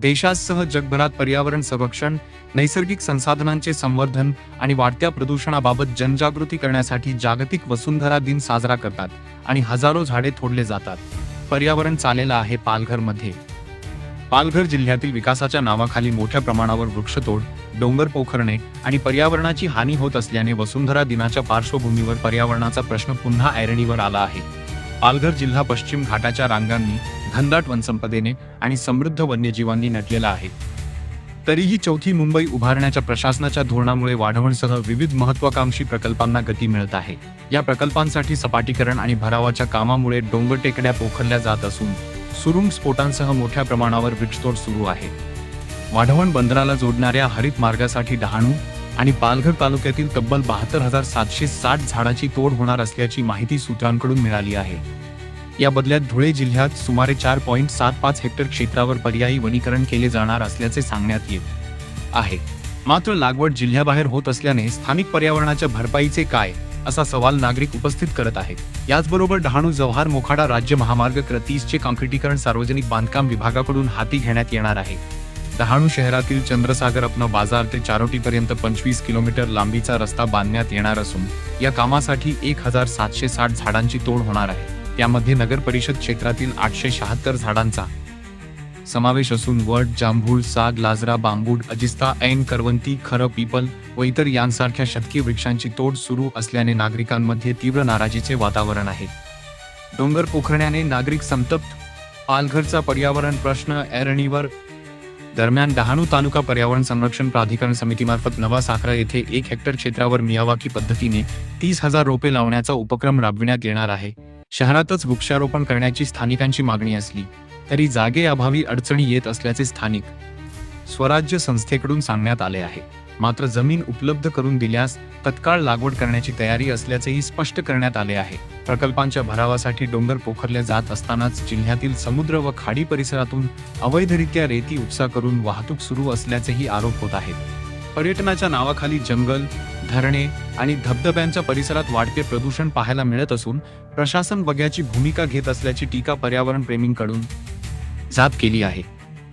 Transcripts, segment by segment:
देशासह जगभरात पर्यावरण संरक्षण, नैसर्गिक संसाधनांचे संवर्धन आणि वाढत्या प्रदूषणाबाबत जनजागृती करण्यासाठी जागतिक वसुंधरा दिन साजरा करतात आणि हजारो झाडे तोडले जातात. पर्यावरण चाललेलं आहे पालघरमध्ये. पालघर जिल्ह्यातील विकासाच्या नावाखाली मोठ्या प्रमाणावर वृक्षतोड, डोंगर पोखरणे आणि पर्यावरणाची हानी होत असल्याने वसुंधरा दिनाच्या पार्श्वभूमीवर पर्यावरणाचा प्रश्न पुन्हा ऐरणीवर आला आहे. पालघर जिल्हा पश्चिम घाटाच्या रांगांनी, घनदाट वनसंपदेने आणि समृद्ध वन्यजीवांनी नटलेला आहे. तरीही चौथी मुंबई उभारण्याच्या प्रशासनाच्या धोरणामुळे वाढवणसह विविध महत्त्वाकांक्षी प्रकल्पांना गती मिळत आहे. या प्रकल्पांसाठी सपाटीकरण आणि भरावाच्या कामामुळे डोंगर टेकड्या पोखरल्या जात असून सुरुंग स्फोटांसह मोठ्या प्रमाणावर वृक्षतोड सुरू आहे. वाढवण बंदराला जोडणाऱ्या हरित मार्गासाठी डहाणू आणि पालघर तालुक्यातील तब्बल 72,760 झाडाची तोड होणार असल्याची माहिती सूत्रांकडून मिळाली आहे. या बदल्यात धुळे जिल्ह्यात सुमारे 4.75 हेक्टर क्षेत्रावर पर्यायी वनीकरण केले जाणार असल्याचे सांगण्यात येत आहे. मात्र लागवड जिल्ह्याबाहेर होत असल्याने स्थानिक पर्यावरणाच्या भरपाईचे काय, असा सवाल नागरिक उपस्थित करत आहेत. याचबरोबर डहाणू जव्हार मोखाडा राज्य महामार्ग क्रम 30 चे काँक्रिटीकरण सार्वजनिक बांधकाम विभागाकडून हाती घेण्यात येणार आहे. डहाणू शहरातील चंद्रसागर अपना बाजार ते चारोटीपर्यंत 25 किलोमीटर लांबीचा रस्ता बांधण्यात येणार असून या कामासाठी 1,760 झाडांची तोड होणार आहे. त्यामध्ये नगर परिषद क्षेत्रातील 876 झाडांचा समावेश असून वड, जांभूळ, साग, लाजरा, बांबूड, अजिस्ता, ऐन, करवंती, खरं, पीपल व इतर यांसारख्या शतकी वृक्षांची तोड सुरू असल्याने नागरिकांमध्ये तीव्र नाराजीचे वातावरण आहे. डोंगर पोखरण्याने नागरिक संतप्त, पालघरचा पर्यावरण प्रश्न ऐरणीवर. दरम्यान डहाणू तालुका पर्यावरण संरक्षण प्राधिकरण समितीमार्फत नवा साखरा येथे 1 हेक्टर क्षेत्रावर मियावाकी पद्धतीने 30,000 रोपे लावण्याचा उपक्रम राबविण्यात येणार आहे. शहरातच वृक्षारोपण करण्याची स्थानिकांची मागणी असली तरी जागेअभावी अडचणी येत असल्याचे स्थानिक स्वराज्य संस्थेकडून सांगण्यात आले आहे. मात्र जमीन उपलब्ध करून दिल्यास तत्काळ लागवड करण्याची तयारी असल्याचेही स्पष्ट करण्यात आले आहे. प्रकल्पांच्या भरावासाठी डोंगर पोखरले जात असतानाच जिल्ह्यातील समुद्र व खाडी परिसरातून अवैधरित्या रेती उपसा करून वाहतूक सुरू असल्याचेही आरोप होत आहेत. पर्यटनाच्या नावाखाली जंगल, धरणे आणि धबधब्यांच्या परिसरात वाढते प्रदूषण पाहायला मिळत असून प्रशासन बघ्याची भूमिका घेत असल्याची टीका पर्यावरण प्रेमींकडून जात केली आहे.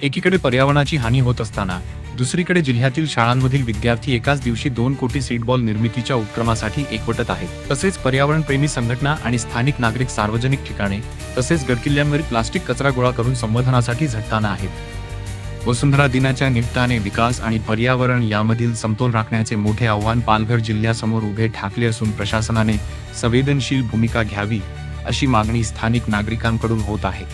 एकीकडे पर्यावरणाची हानी होत असताना दुसरीकडे जिल्ह्यातील शाळांमधील विद्यार्थी एकाच दिवशी 2 कोटी सीडबॉल निर्मितीच्या उपक्रमासाठी एकवटत आहेत. तसेच पर्यावरण प्रेमी संघटना आणि स्थानिक नागरिक सार्वजनिक ठिकाणे तसेच गडकिल्ल्यांवरील प्लास्टिक कचरा गोळा करून संवर्धनासाठी झटताना आहेत. वसुंधरा दिनाच्या निमित्ताने विकास आणि पर्यावरण यामधील समतोल राखण्याचे मोठे आव्हान पालघर जिल्ह्यासमोर उभे ठाकले असून प्रशासनाने संवेदनशील भूमिका घ्यावी अशी मागणी स्थानिक नागरिकांकडून होत आहे.